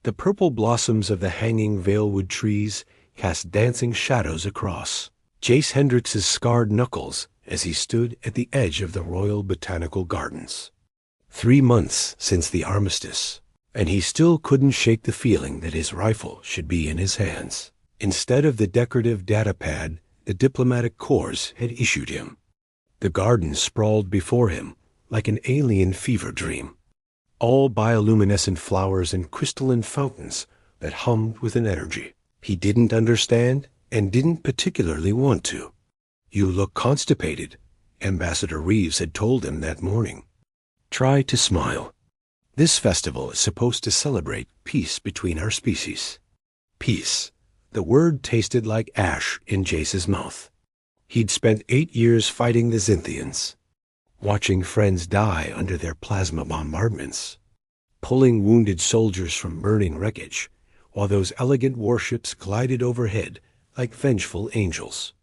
The purple blossoms of the hanging valewood trees cast dancing shadows across Jace Hendrix's scarred knuckles as he stood at the edge of the Royal Botanical Gardens. 3 months since the armistice, and he still couldn't shake the feeling that his rifle should be in his hands, instead of the decorative datapad the diplomatic corps had issued him. The garden sprawled before him like an alien fever dream, all bioluminescent flowers and crystalline fountains that hummed with an energy he didn't understand and didn't particularly want to. "You look constipated," Ambassador Reeves had told him that morning. "Try to smile. This festival is supposed to celebrate peace between our species." Peace. The word tasted like ash in Jace's mouth. He'd spent 8 years fighting the Zynthians, watching friends die under their plasma bombardments, pulling wounded soldiers from burning wreckage, while those elegant warships glided overhead like vengeful angels.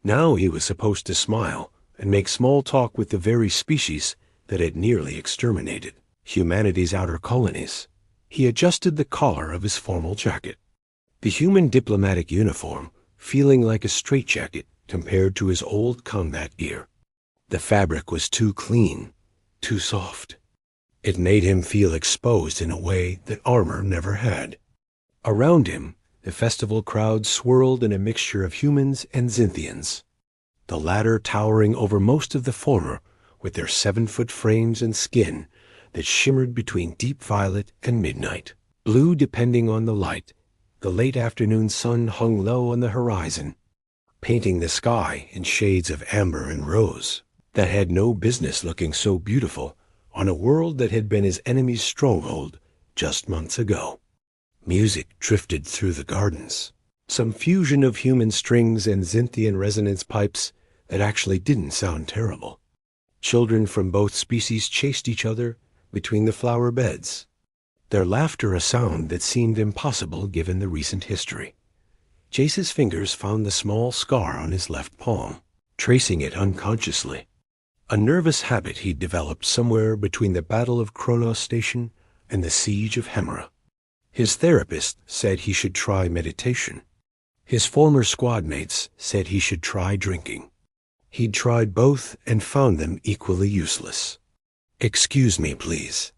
Now he was supposed to smile and make small talk with the very species that had nearly exterminated humanity's outer colonies. He adjusted the collar of his formal jacket, the human diplomatic uniform feeling like a straitjacket compared to his old combat gear. The fabric was too clean, too soft. It made him feel exposed in a way that armor never had. Around him, the festival crowd swirled in a mixture of humans and Zynthians, the latter towering over most of the former with their 7-foot frames and skin that shimmered between deep violet and midnight blue depending on the light. The late afternoon sun hung low on the horizon, painting the sky in shades of amber and rose that had no business looking so beautiful on a world that had been his enemy's stronghold just months ago. Music drifted through the gardens, some fusion of human strings and Zynthian resonance pipes that actually didn't sound terrible. Children from both species chased each other between the flower beds, their laughter a sound that seemed impossible given the recent history. Jace's fingers found the small scar on his left palm, tracing it unconsciously, a nervous habit he'd developed somewhere between the Battle of Kronos Station and the Siege of Hemera. His therapist said he should try meditation. His former squad mates said he should try drinking. He'd tried both and found them equally useless. "Excuse me, please."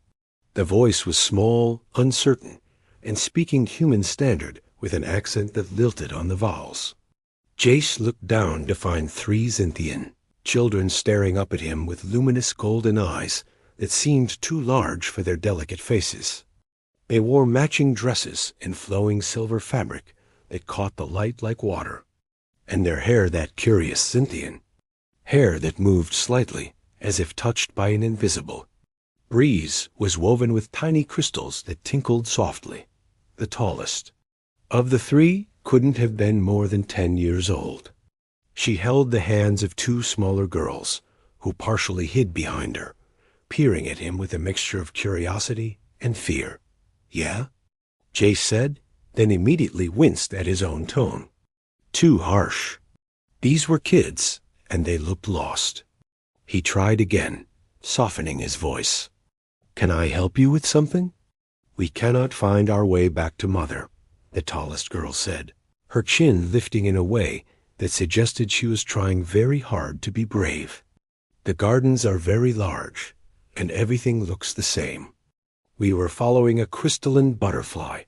The voice was small, uncertain, and speaking human standard with an accent that lilted on the vowels. Jace looked down to find 3 Zynthian children staring up at him with luminous golden eyes that seemed too large for their delicate faces. They wore matching dresses in flowing silver fabric that caught the light like water, and their hair that curious Zynthian, hair that moved slightly as if touched by an invisible breeze, was woven with tiny crystals that tinkled softly. The tallest of the 3 couldn't have been more than 10 years old. She held the hands of 2 smaller girls, who partially hid behind her, peering at him with a mixture of curiosity and fear. "Yeah?" Jace said, then immediately winced at his own tone. Too harsh. These were kids, and they looked lost. He tried again, softening his voice. "Can I help you with something?" "We cannot find our way back to Mother," the tallest girl said, her chin lifting in a way that suggested she was trying very hard to be brave. "The gardens are very large, and everything looks the same. We were following a crystalline butterfly,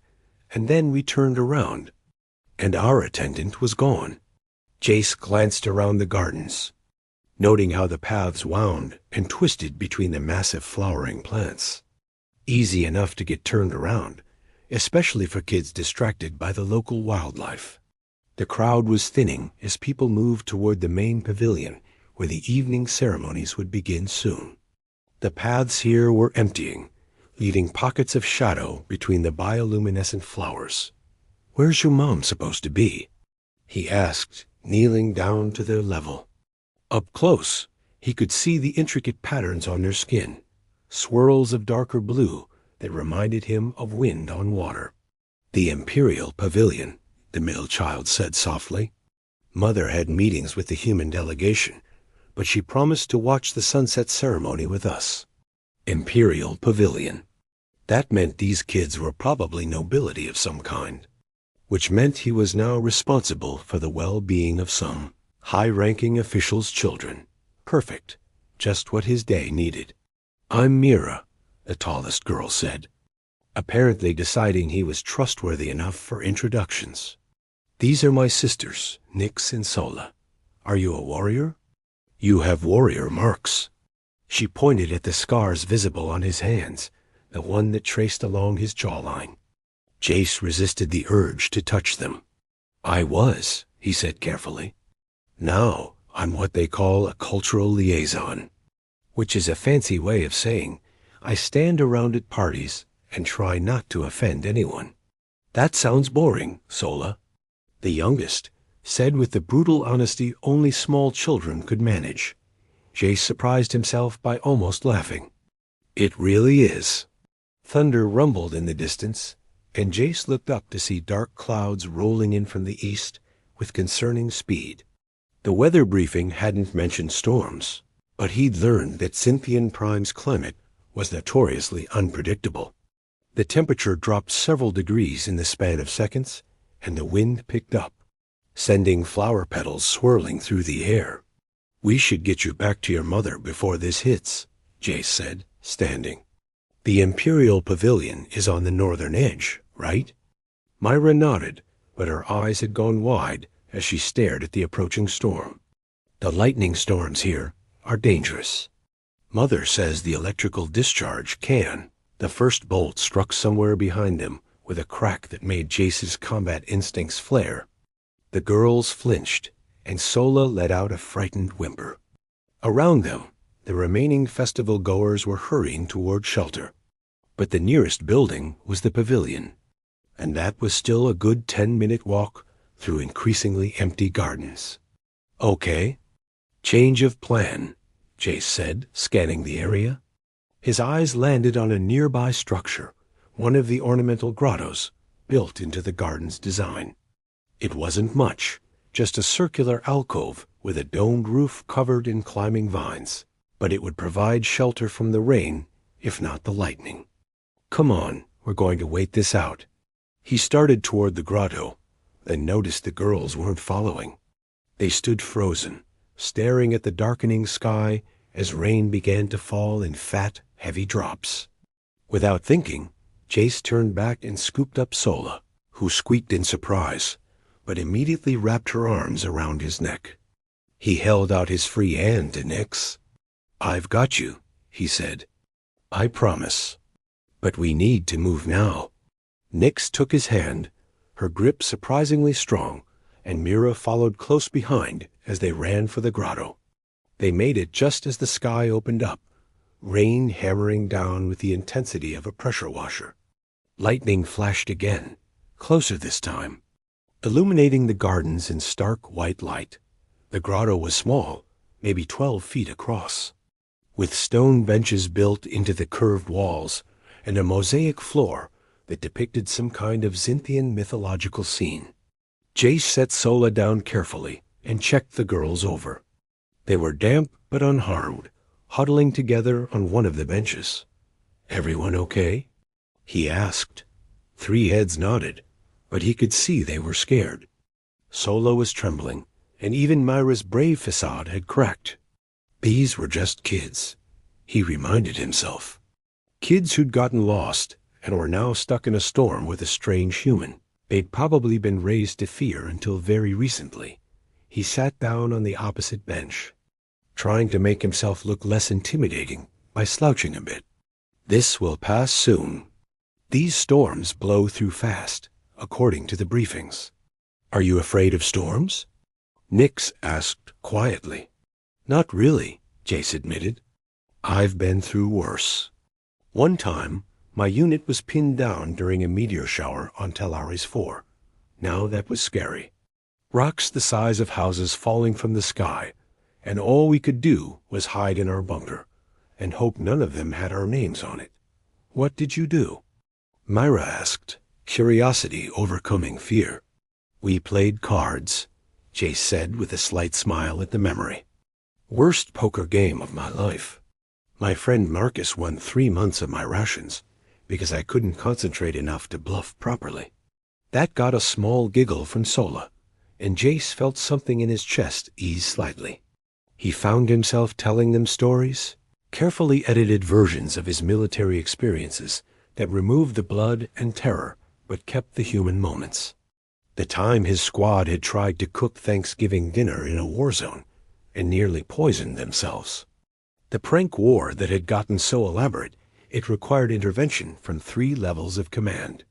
and then we turned around, and our attendant was gone." Jace glanced around the gardens, noting how the paths wound and twisted between the massive flowering plants. Easy enough to get turned around, especially for kids distracted by the local wildlife. The crowd was thinning as people moved toward the main pavilion where the evening ceremonies would begin soon. The paths here were emptying, leaving pockets of shadow between the bioluminescent flowers. "Where's your mom supposed to be?" he asked, kneeling down to their level. Up close, he could see the intricate patterns on their skin, swirls of darker blue that reminded him of wind on water. "The Imperial Pavilion," the middle child said softly. "Mother had meetings with the human delegation, but she promised to watch the sunset ceremony with us." Imperial Pavilion. That meant these kids were probably nobility of some kind, which meant he was now responsible for the well-being of some high-ranking official's children. Perfect. Just what his day needed. "I'm Mira," the tallest girl said, apparently deciding he was trustworthy enough for introductions. "These are my sisters, Nyx and Sola. Are you a warrior?" "You have warrior marks." She pointed at the scars visible on his hands, the one that traced along his jawline. Jace resisted the urge to touch them. "I was," he said carefully. "Now I'm what they call a cultural liaison, which is a fancy way of saying I stand around at parties and try not to offend anyone." "That sounds boring, Sola," the youngest said with the brutal honesty only small children could manage. Jace surprised himself by almost laughing. "It really is." Thunder rumbled in the distance, and Jace looked up to see dark clouds rolling in from the east with concerning speed. The weather briefing hadn't mentioned storms, but he'd learned that Cynthian Prime's climate was notoriously unpredictable. The temperature dropped several degrees in the span of seconds, and the wind picked up, sending flower petals swirling through the air. "We should get you back to your mother before this hits," Jace said, standing. "The Imperial Pavilion is on the northern edge, right?" Myra nodded, but her eyes had gone wide as she stared at the approaching storm. "The lightning storms here are dangerous. Mother says the electrical discharge can." The first bolt struck somewhere behind them with a crack that made Jace's combat instincts flare. The girls flinched, and Sola let out a frightened whimper. Around them, the remaining festival goers were hurrying toward shelter. But the nearest building was the pavilion, and that was still a good 10-minute walk through increasingly empty gardens. "Okay. Change of plan," Jace said, scanning the area. His eyes landed on a nearby structure, one of the ornamental grottos, built into the garden's design. It wasn't much, just a circular alcove with a domed roof covered in climbing vines, but it would provide shelter from the rain, if not the lightning. "Come on, we're going to wait this out." He started toward the grotto, then noticed the girls weren't following. They stood frozen, staring at the darkening sky as rain began to fall in fat, heavy drops. Without thinking, Jace turned back and scooped up Sola, who squeaked in surprise, but immediately wrapped her arms around his neck. He held out his free hand to Nyx. "I've got you," he said. "I promise. But we need to move now." Nyx took his hand, her grip surprisingly strong, and Mira followed close behind as they ran for the grotto. They made it just as the sky opened up, rain hammering down with the intensity of a pressure washer. Lightning flashed again, closer this time, illuminating the gardens in stark white light. The grotto was small, maybe 12 feet across, with stone benches built into the curved walls and a mosaic floor that depicted some kind of Cynthian mythological scene. Jace set Sola down carefully and checked the girls over. They were damp but unharmed, huddling together on one of the benches. "Everyone okay?" he asked. 3 heads nodded, but he could see they were scared. Sola was trembling, and even Myra's brave facade had cracked. These were just kids, he reminded himself. Kids who'd gotten lost and were now stuck in a storm with a strange human. They'd probably been raised to fear until very recently. He sat down on the opposite bench, trying to make himself look less intimidating by slouching a bit. "This will pass soon. These storms blow through fast, according to the briefings." "Are you afraid of storms?" Nyx asked quietly. "Not really," Jace admitted. "I've been through worse. One time, my unit was pinned down during a meteor shower on Talaris 4. Now that was scary. Rocks the size of houses falling from the sky, and all we could do was hide in our bunker and hope none of them had our names on it." "What did you do?" Myra asked, curiosity overcoming fear. "We played cards," Jace said with a slight smile at the memory. "Worst poker game of my life. My friend Marcus won 3 months of my rations because I couldn't concentrate enough to bluff properly." That got a small giggle from Sola, and Jace felt something in his chest ease slightly. He found himself telling them stories, carefully edited versions of his military experiences that removed the blood and terror but kept the human moments. The time his squad had tried to cook Thanksgiving dinner in a war zone and nearly poisoned themselves. The prank war that had gotten so elaborate it required intervention from 3 levels of command.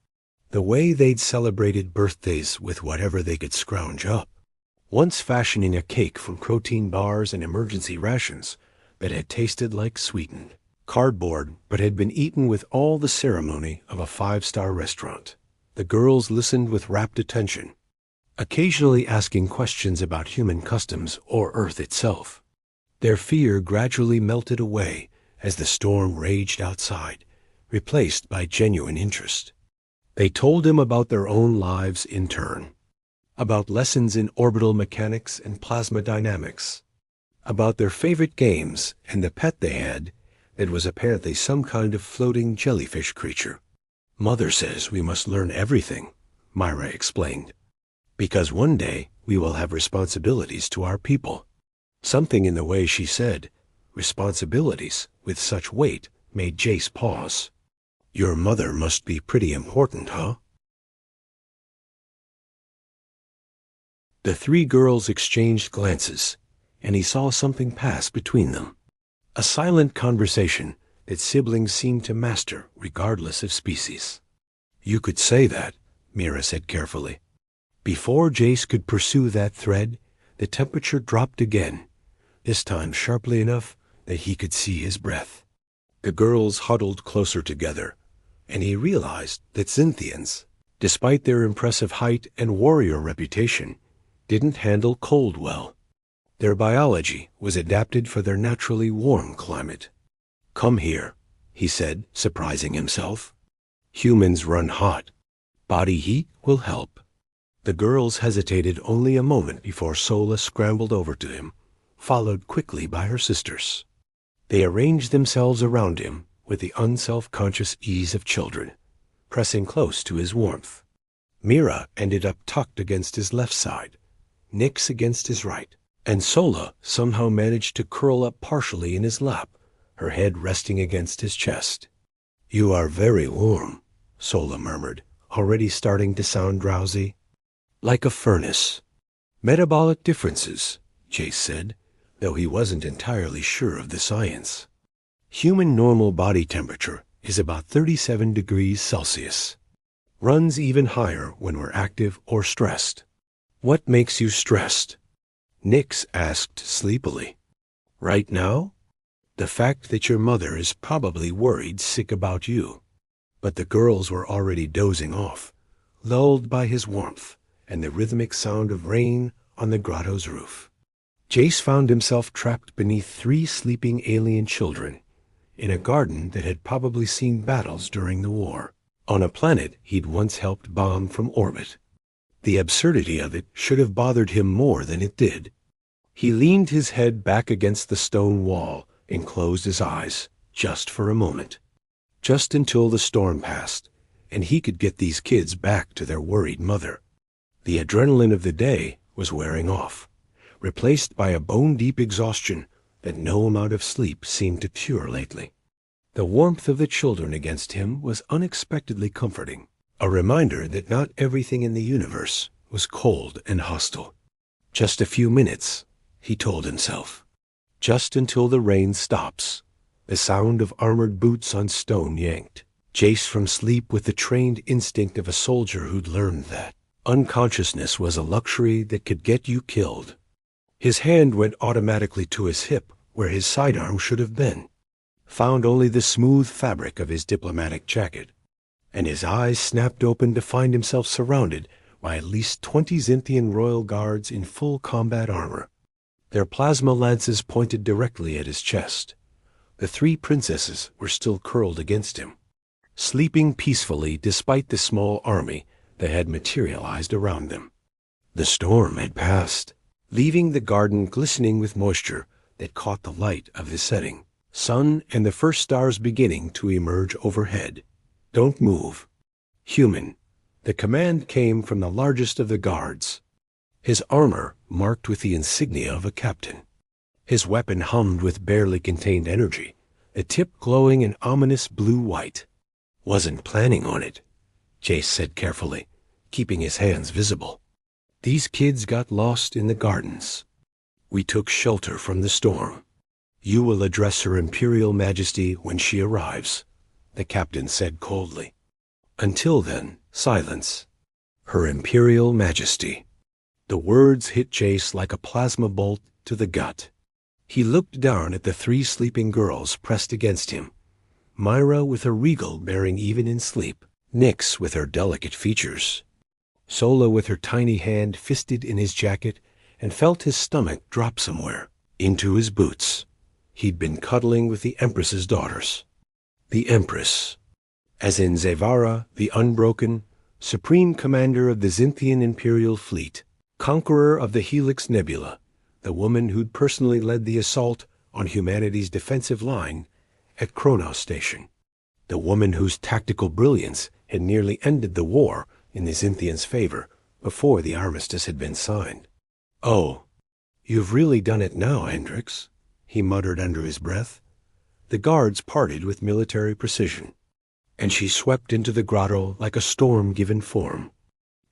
The way they'd celebrated birthdays with whatever they could scrounge up. Once fashioning a cake from protein bars and emergency rations that had tasted like sweetened cardboard but had been eaten with all the ceremony of a 5-star restaurant. The girls listened with rapt attention, occasionally asking questions about human customs or Earth itself. Their fear gradually melted away as the storm raged outside, replaced by genuine interest. They told him about their own lives in turn, about lessons in orbital mechanics and plasma dynamics, about their favorite games and the pet they had that was apparently some kind of floating jellyfish creature. "Mother says we must learn everything," Myra explained, "because one day we will have responsibilities to our people." Something in the way she said responsibilities with such weight made Jace pause. "Your mother must be pretty important, huh?" The 3 girls exchanged glances, and he saw something pass between them. A silent conversation that siblings seemed to master regardless of species. "You could say that," Mira said carefully. Before Jace could pursue that thread, the temperature dropped again, this time sharply enough that he could see his breath. The girls huddled closer together, and he realized that Cynthians, despite their impressive height and warrior reputation, didn't handle cold well. Their biology was adapted for their naturally warm climate. "Come here," he said, surprising himself. "Humans run hot. Body heat will help." The girls hesitated only a moment before Sola scrambled over to him, followed quickly by her sisters. They arranged themselves around him with the unself-conscious ease of children, pressing close to his warmth. Mira ended up tucked against his left side, Nyx against his right, and Sola somehow managed to curl up partially in his lap, her head resting against his chest. "You are very warm," Sola murmured, already starting to sound drowsy. "Like a furnace." "Metabolic differences," Jace said, though he wasn't entirely sure of the science. "Human normal body temperature is about 37 degrees Celsius. Runs even higher when we're active or stressed." "What makes you stressed?" Nyx asked sleepily. "Right now? The fact that your mother is probably worried sick about you." But the girls were already dozing off, lulled by his warmth and the rhythmic sound of rain on the grotto's roof. Jace found himself trapped beneath 3 sleeping alien children in a garden that had probably seen battles during the war, on a planet he'd once helped bomb from orbit. The absurdity of it should have bothered him more than it did. He leaned his head back against the stone wall and closed his eyes, just for a moment. Just until the storm passed, and he could get these kids back to their worried mother. The adrenaline of the day was wearing off, replaced by a bone-deep exhaustion that no amount of sleep seemed to cure lately. The warmth of the children against him was unexpectedly comforting. A reminder that not everything in the universe was cold and hostile. Just a few minutes, he told himself. Just until the rain stops, the sound of armored boots on stone yanked. Jace from sleep with the trained instinct of a soldier who'd learned that unconsciousness was a luxury that could get you killed. His hand went automatically to his hip where his sidearm should have been, found only the smooth fabric of his diplomatic jacket, and his eyes snapped open to find himself surrounded by at least 20 Zynthian royal guards in full combat armor. Their plasma lances pointed directly at his chest. The 3 princesses were still curled against him, sleeping peacefully despite the small army that had materialized around them. The storm had passed, leaving the garden glistening with moisture that caught the light of the setting sun and the first stars beginning to emerge overhead. Don't move. Human. The command came from the largest of the guards. His armor marked with the insignia of a captain. His weapon hummed with barely contained energy, the tip glowing an ominous blue-white. Wasn't planning on it, Jace said carefully, keeping his hands visible. These kids got lost in the gardens. We took shelter from the storm. You will address Her Imperial Majesty when she arrives, the captain said coldly. Until then, silence. Her Imperial Majesty. The words hit Jace like a plasma bolt to the gut. He looked down at the 3 sleeping girls pressed against him. Myra with her regal bearing even in sleep, Nyx with her delicate features, Sola with her tiny hand fisted in his jacket, and felt his stomach drop somewhere, into his boots. He'd been cuddling with the Empress's daughters. The Empress, as in Zevara, the unbroken, supreme commander of the Zynthian Imperial Fleet, conqueror of the Helix Nebula, the woman who'd personally led the assault on humanity's defensive line at Kronos Station, the woman whose tactical brilliance had nearly ended the war in the Zynthians' favor before the armistice had been signed. "Oh, you've really done it now, Hendrix," he muttered under his breath. The guards parted with military precision, and she swept into the grotto like a storm given form.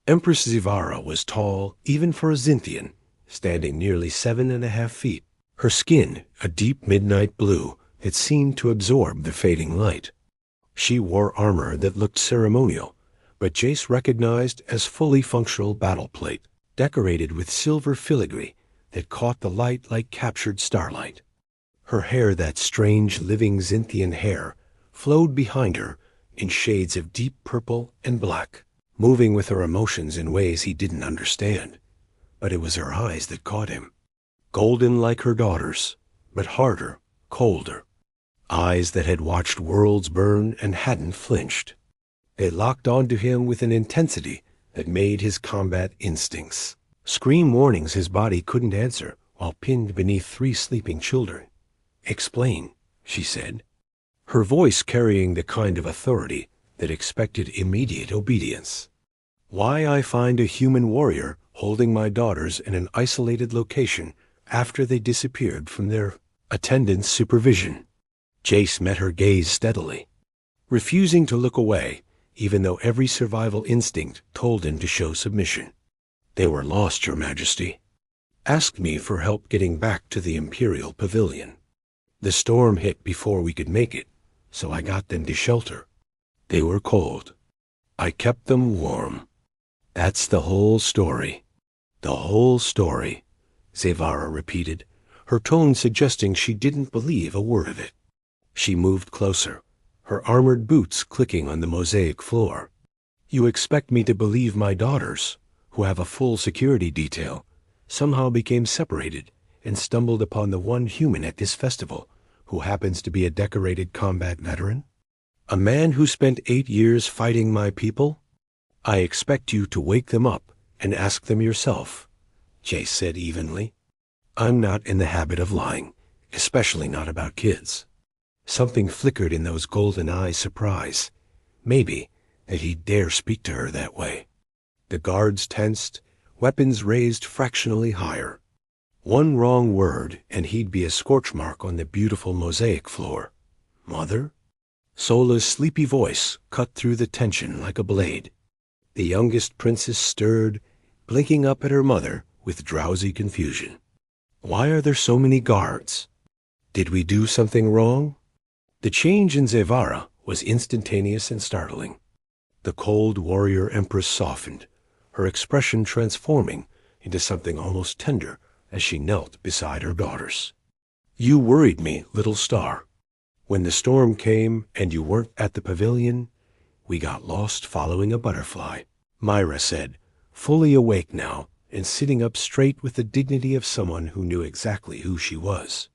Empress Zevara was tall, even for a Zynthian, standing nearly 7.5 feet. Her skin, a deep midnight blue, had seemed to absorb the fading light. She wore armor that looked ceremonial, but Jace recognized as fully functional battle plate, decorated with silver filigree that caught the light like captured starlight. Her hair, that strange living Zynthian hair, flowed behind her in shades of deep purple and black, moving with her emotions in ways he didn't understand. But it was her eyes that caught him. Golden like her daughters, but harder, colder. Eyes that had watched worlds burn and hadn't flinched. They locked onto him with an intensity that made his combat instincts scream warnings his body couldn't answer while pinned beneath 3 sleeping children. "Explain," she said, her voice carrying the kind of authority that expected immediate obedience. "Why I find a human warrior holding my daughters in an isolated location after they disappeared from their attendant's supervision." Jace met her gaze steadily, refusing to look away, even though every survival instinct told him to show submission. "They were lost, Your Majesty. Asked me for help getting back to the Imperial Pavilion. The storm hit before we could make it, so I got them to shelter. They were cold. I kept them warm. That's the whole story." "The whole story," Zevara repeated, her tone suggesting she didn't believe a word of it. She moved closer, her armored boots clicking on the mosaic floor. "You expect me to believe my daughters, who have a full security detail, somehow became separated and stumbled upon the one human at this festival who happens to be a decorated combat veteran? A man who spent 8 years fighting my people? I expect you to wake them up and ask them yourself," Jace said evenly. "I'm not in the habit of lying, especially not about kids." Something flickered in those golden eyes' surprise. Maybe that he'd dare speak to her that way. The guards tensed, weapons raised fractionally higher. One wrong word, and he'd be a scorch mark on the beautiful mosaic floor. "Mother?" Sola's sleepy voice cut through the tension like a blade. The youngest princess stirred, blinking up at her mother with drowsy confusion. "Why are there so many guards? Did we do something wrong?" The change in Zevara was instantaneous and startling. The cold warrior empress softened, her expression transforming into something almost tender as she knelt beside her daughters. "You worried me, little star. When the storm came and you weren't at the pavilion, we got lost following a butterfly," Myra said, fully awake now and sitting up straight with the dignity of someone who knew exactly who she was.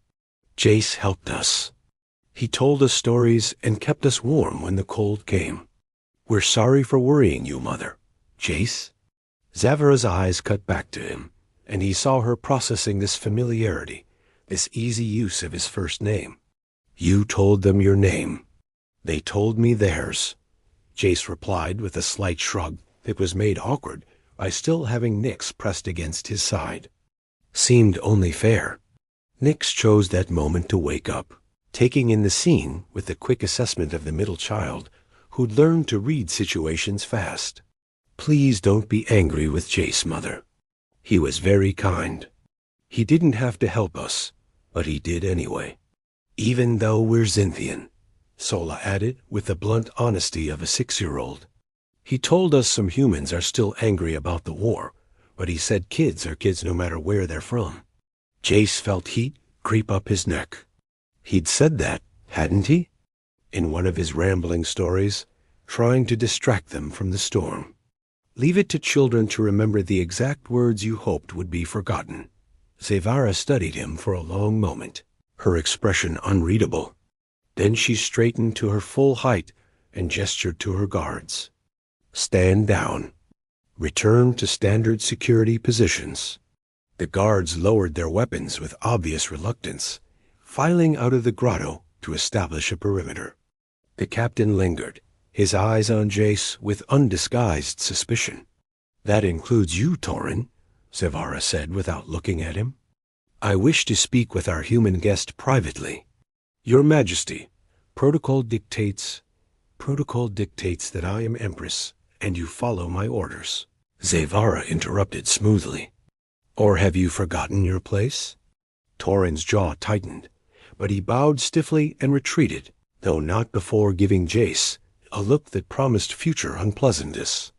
"Jace helped us. He told us stories and kept us warm when the cold came. We're sorry for worrying you, Mother." "Jace?" Zavara's eyes cut back to him, and he saw her processing this familiarity, this easy use of his first name. "You told them your name. They told me theirs. Jace replied with a slight shrug that was made awkward by still having Nyx pressed against his side. Seemed only fair. Nyx chose that moment to wake up, taking in the scene with the quick assessment of the middle child who'd learned to read situations fast. Please don't be angry with Jace, Mother. He was very kind. He didn't have to help us, but he did anyway. Even though we're Xinthian, Sola added with the blunt honesty of a 6-year-old. He told us some humans are still angry about the war, but he said kids are kids no matter where they're from. Jace felt heat creep up his neck. He'd said that, hadn't he? In one of his rambling stories, trying to distract them from the storm. Leave it to children to remember the exact words you hoped would be forgotten. Zavara studied him for a long moment, her expression unreadable. Then she straightened to her full height and gestured to her guards. Stand down. Return to standard security positions. The guards lowered their weapons with obvious reluctance, filing out of the grotto to establish a perimeter. The captain lingered, his eyes on Jace with undisguised suspicion. That includes you, Torin, Zavara said without looking at him. I wish to speak with our human guest privately. Your Majesty, protocol dictates that I am Empress, and you follow my orders. Zavara interrupted smoothly. Or have you forgotten your place? Torin's jaw tightened, but he bowed stiffly and retreated, though not before giving Jace a look that promised future unpleasantness.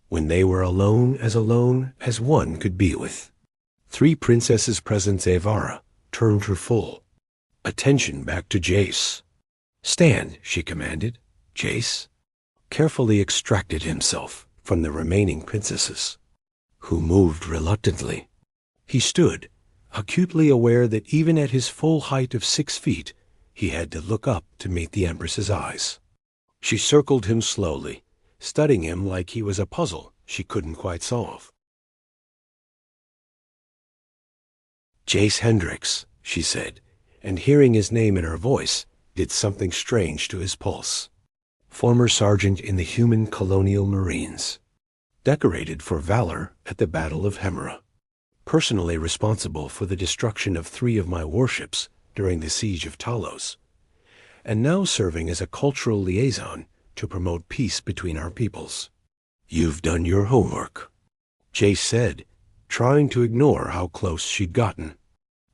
When they were alone as one could be with. 3 princesses present, Zavara turned her full attention back to Jace. Stand, she commanded. Jace carefully extracted himself from the remaining princesses, who moved reluctantly. He stood, acutely aware that even at his full height of 6 feet, he had to look up to meet the Empress's eyes. She circled him slowly, studying him like he was a puzzle she couldn't quite solve. Jace Hendricks, she said, and hearing his name in her voice did something strange to his pulse. Former sergeant in the human colonial marines. Decorated for valor at the Battle of Hemera. Personally responsible for the destruction of 3 of my warships during the Siege of Talos, and now serving as a cultural liaison to promote peace between our peoples. You've done your homework, Jace said, trying to ignore how close she'd gotten.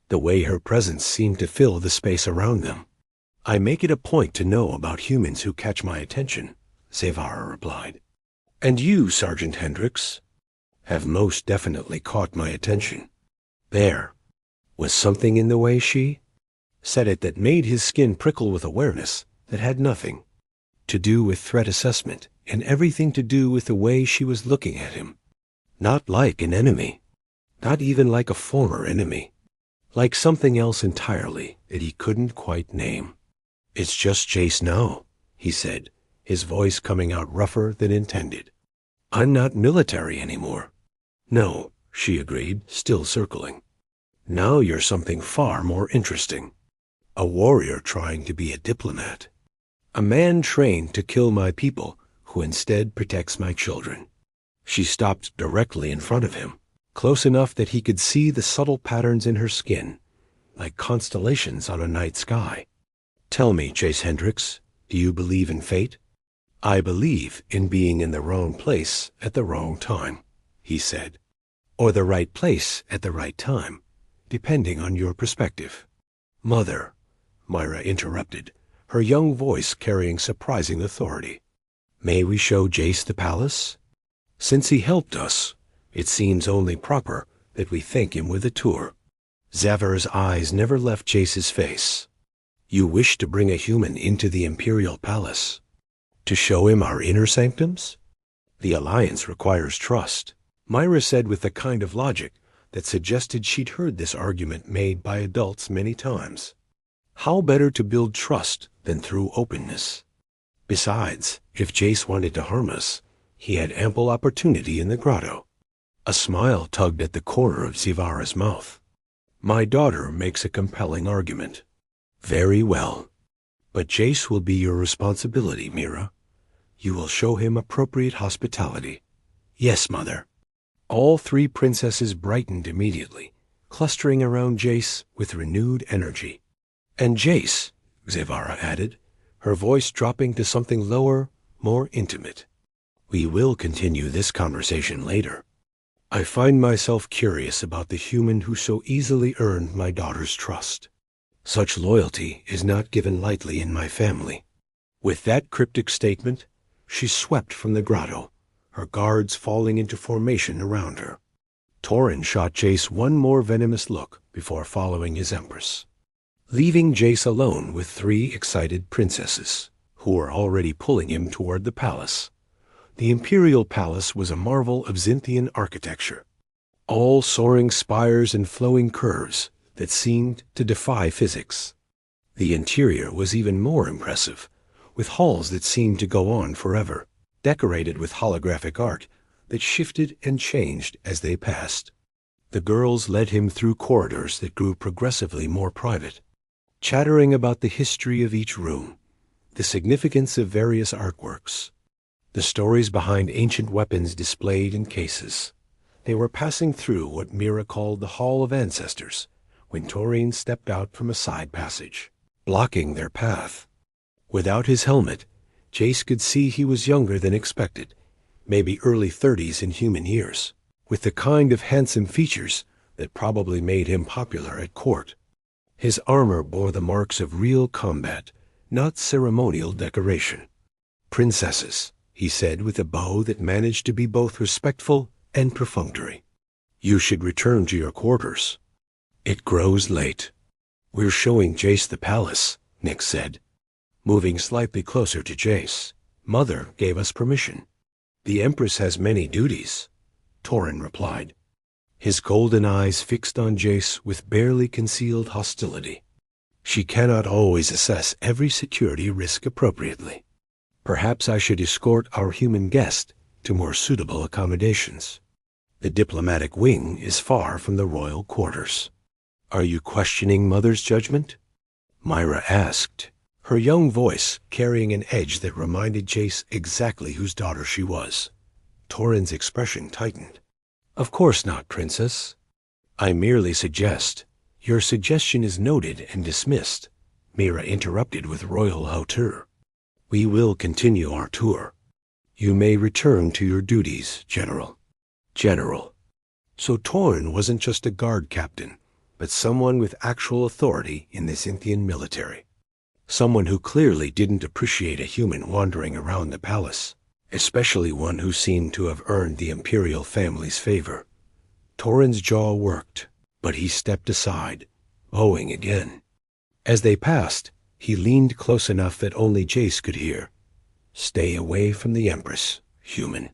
The way her presence seemed to fill the space around them. I make it a point to know about humans who catch my attention, Zavara replied. And you, Sergeant Hendricks, have most definitely caught my attention. There was something in the way she said it that made his skin prickle with awareness that had nothing to do with threat assessment and everything to do with the way she was looking at him. Not like an enemy, not even like a former enemy, like something else entirely that he couldn't quite name. It's just Jace now, he said, his voice coming out rougher than intended. I'm not military anymore. No, she agreed, still circling. Now you're something far more interesting. A warrior trying to be a diplomat. A man trained to kill my people who instead protects my children. She stopped directly in front of him, close enough that he could see the subtle patterns in her skin, like constellations on a night sky. Tell me, Jace Hendricks, do you believe in fate? I believe in being in the wrong place at the wrong time, he said. Or the right place at the right time, depending on your perspective. Mother, Myra interrupted, her young voice carrying surprising authority. May we show Jace the palace? Since he helped us, it seems only proper that we thank him with a tour. Zavara's eyes never left Jace's face. You wish to bring a human into the Imperial Palace? To show him our inner sanctums? The alliance requires trust, Myra said with the kind of logic that suggested she'd heard this argument made by adults many times. How better to build trust than through openness? Besides, if Jace wanted to harm us, he had ample opportunity in the grotto. A smile tugged at the corner of Zavara's mouth. My daughter makes a compelling argument. Very well. But Jace will be your responsibility, Mira. You will show him appropriate hospitality. Yes, mother. All three princesses brightened immediately, clustering around Jace with renewed energy. And Jace, Xevara added, her voice dropping to something lower, more intimate. We will continue this conversation later. I find myself curious about the human who so easily earned my daughter's trust. Such loyalty is not given lightly in my family. With that cryptic statement, she swept from the grotto, her guards falling into formation around her. Torin shot Jace one more venomous look before following his empress, leaving Jace alone with three excited princesses, who were already pulling him toward the palace. The imperial palace was a marvel of Zynthian architecture, all soaring spires and flowing curves that seemed to defy physics. The interior was even more impressive, with halls that seemed to go on forever, decorated with holographic art that shifted and changed as they passed. The girls led him through corridors that grew progressively more private, chattering about the history of each room, the significance of various artworks, the stories behind ancient weapons displayed in cases. They were passing through what Mira called the Hall of Ancestors when Torin stepped out from a side passage, blocking their path. Without his helmet, Jace could see he was younger than expected, maybe early 30s in human years, with the kind of handsome features that probably made him popular at court. His armor bore the marks of real combat, not ceremonial decoration. Princesses, he said with a bow that managed to be both respectful and perfunctory. You should return to your quarters. It grows late. We're showing Jace the palace, Nick said, moving slightly closer to Jace. Mother gave us permission. The Empress has many duties, Torin replied, his golden eyes fixed on Jace with barely concealed hostility. She cannot always assess every security risk appropriately. Perhaps I should escort our human guest to more suitable accommodations. The diplomatic wing is far from the royal quarters. Are you questioning Mother's judgment? Myra asked, her young voice carrying an edge that reminded Jace exactly whose daughter she was. Torin's expression tightened. Of course not, Princess. I merely suggest. Your suggestion is noted and dismissed, Mira interrupted with royal hauteur. We will continue our tour. You may return to your duties, General. General. So Torin wasn't just a guard captain, but someone with actual authority in the Zynthian military. Someone who clearly didn't appreciate a human wandering around the palace, especially one who seemed to have earned the imperial family's favor. Torin's jaw worked, but he stepped aside, bowing again. As they passed, he leaned close enough that only Jace could hear. Stay away from the Empress, human.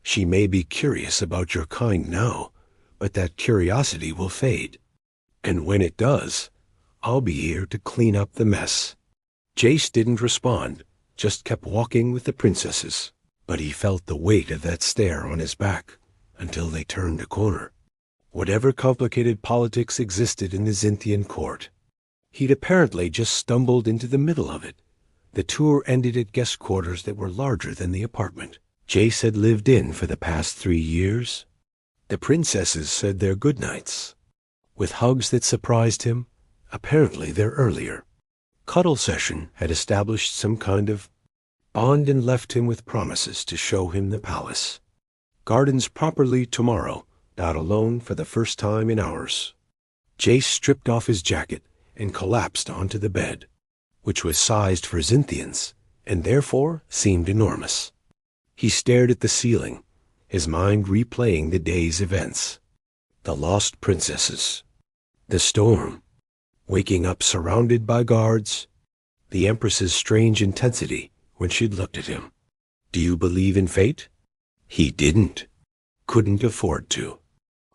She may be curious about your kind now, but that curiosity will fade. And when it does, I'll be here to clean up the mess. Jace didn't respond, just kept walking with the princesses, but he felt the weight of that stare on his back until they turned a corner. Whatever complicated politics existed in the Zynthian court, he'd apparently just stumbled into the middle of it. The tour ended at guest quarters that were larger than the apartment Jace had lived in for the past 3 years. The princesses said their goodnights, with hugs that surprised him, apparently their earlier cuddle session had established some kind of bond and left him with promises to show him the palace. Gardens properly tomorrow, not alone for the first time in hours. Jace stripped off his jacket and collapsed onto the bed, which was sized for Zynthians and therefore seemed enormous. He stared at the ceiling, his mind replaying the day's events. The lost princesses, the storm, waking up surrounded by guards, the Empress's strange intensity when she'd looked at him. Do you believe in fate? He didn't. Couldn't afford to.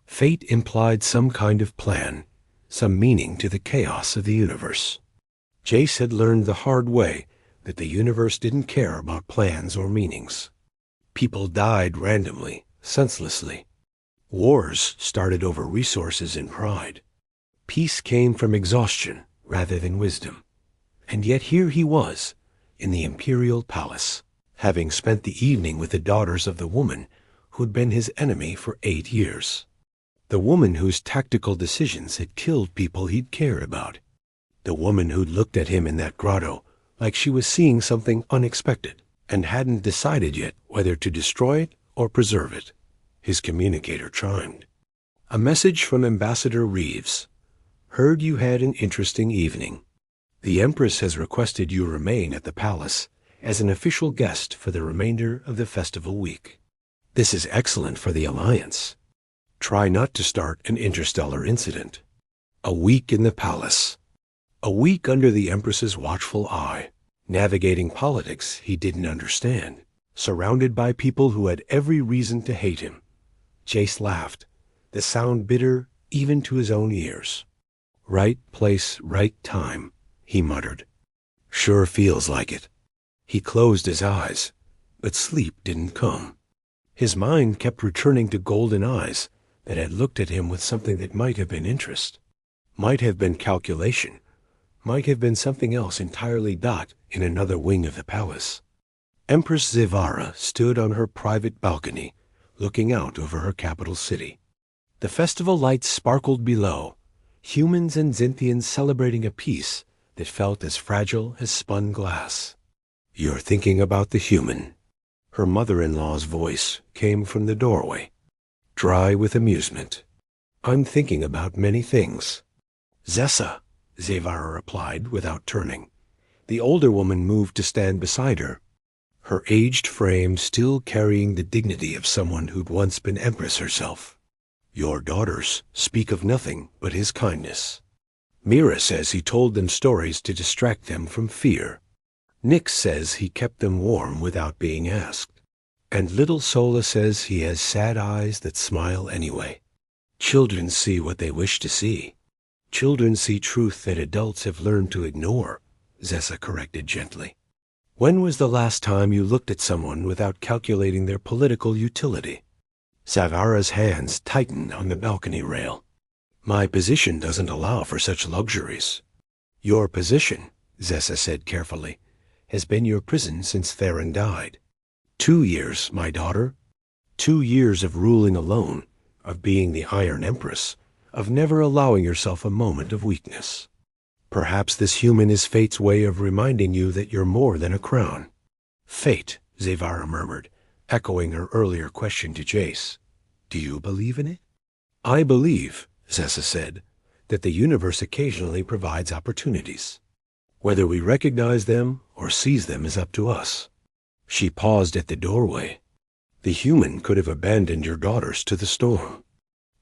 Fate implied some kind of plan, some meaning to the chaos of the universe. Jace had learned the hard way that the universe didn't care about plans or meanings. People died randomly, senselessly. Wars started over resources and pride. Peace came from exhaustion rather than wisdom. And yet here he was, in the imperial palace, having spent the evening with the daughters of the woman who'd been his enemy for 8 years. The woman whose tactical decisions had killed people he'd cared about. The woman who'd looked at him in that grotto like she was seeing something unexpected and hadn't decided yet whether to destroy it or preserve it. His communicator chimed. A message from Ambassador Reeves. Heard you had an interesting evening. The Empress has requested you remain at the palace as an official guest for the remainder of the festival week. This is excellent for the Alliance. Try not to start an interstellar incident. A week in the palace. A week under the Empress's watchful eye, navigating politics he didn't understand, surrounded by people who had every reason to hate him. Jace laughed, the sound bitter even to his own ears. Right place, right time, he muttered. Sure feels like it. He closed his eyes, but sleep didn't come. His mind kept returning to golden eyes that had looked at him with something that might have been interest, might have been calculation, might have been something else entirely. In another wing of the palace, Empress Zevara stood on her private balcony, looking out over her capital city. The festival lights sparkled below, humans and Zynthians celebrating a peace that felt as fragile as spun glass. You're thinking about the human. Her mother-in-law's voice came from the doorway, dry with amusement. I'm thinking about many things. Zessa, Zevara replied without turning. The older woman moved to stand beside her, her aged frame still carrying the dignity of someone who'd once been Empress herself. Your daughters speak of nothing but his kindness. Mira says he told them stories to distract them from fear. Nyx says he kept them warm without being asked. And little Sola says he has sad eyes that smile anyway. Children see what they wish to see. Children see truth that adults have learned to ignore, Zessa corrected gently. When was the last time you looked at someone without calculating their political utility? Zavara's hands tightened on the balcony rail. My position doesn't allow for such luxuries. Your position, Zessa said carefully, has been your prison since Theron died. 2 years, my daughter. 2 years of ruling alone, of being the Iron Empress, of never allowing yourself a moment of weakness. Perhaps this human is fate's way of reminding you that you're more than a crown. Fate, Zevara murmured, echoing her earlier question to Jace. Do you believe in it? I believe, Zessa said, that the universe occasionally provides opportunities. Whether we recognize them or seize them is up to us. She paused at the doorway. The human could have abandoned your daughters to the storm,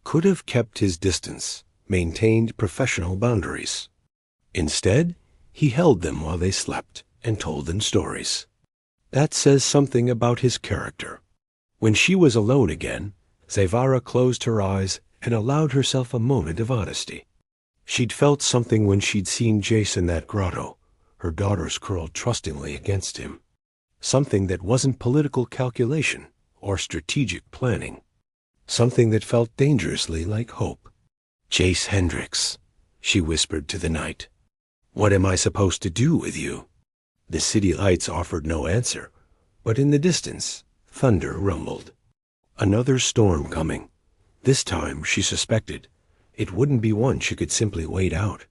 could have kept his distance, maintained professional boundaries. Instead, he held them while they slept and told them stories. That says something about his character. When she was alone again, Zevara closed her eyes and allowed herself a moment of honesty. She'd felt something when she'd seen Jace in that grotto, her daughters curled trustingly against him. Something that wasn't political calculation or strategic planning. Something that felt dangerously like hope. Jace Hendricks, she whispered to the night. What am I supposed to do with you? The city lights offered no answer, but in the distance, thunder rumbled. Another storm coming. This time, she suspected, it wouldn't be one she could simply wait out.